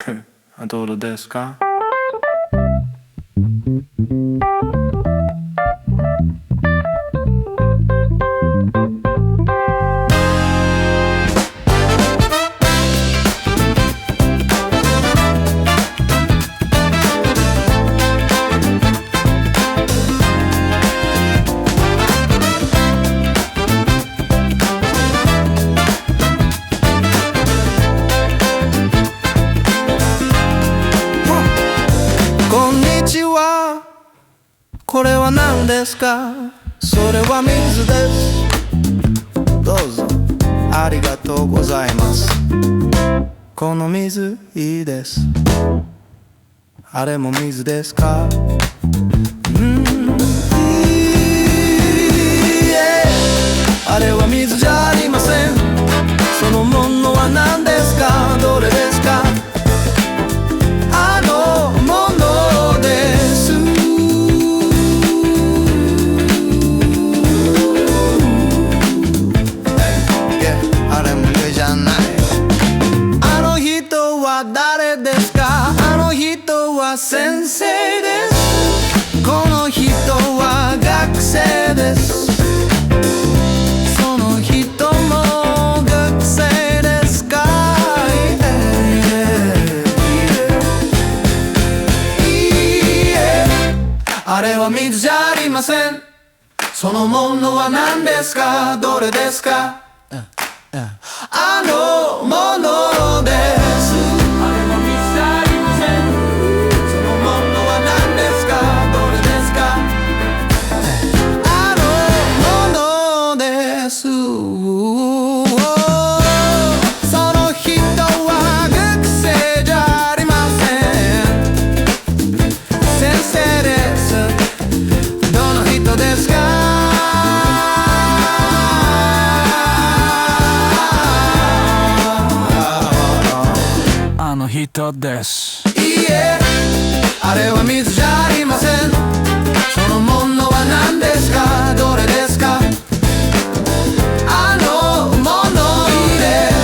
曲どうですか？これは何ですか？それは水です。どうぞありがとうございます。この水いいです。あれも水ですか？あれは水じゃありません。そのものは何ですか？どれですか？あのものです。あれも水じゃない。あの人は誰ですか？あの人は先生です。この人は学生です。その人も学生ですか？あれは水じゃありません。そのものは何ですか？どれですか？あのものです。あれは水じゃありません。そのものは何ですか？どれですか？あのものです。その人は学生じゃありません。先生です。どの人ですか？あの人です。いいえ、あれは水じゃありません。そのものは何ですか？どれですか？あのものです。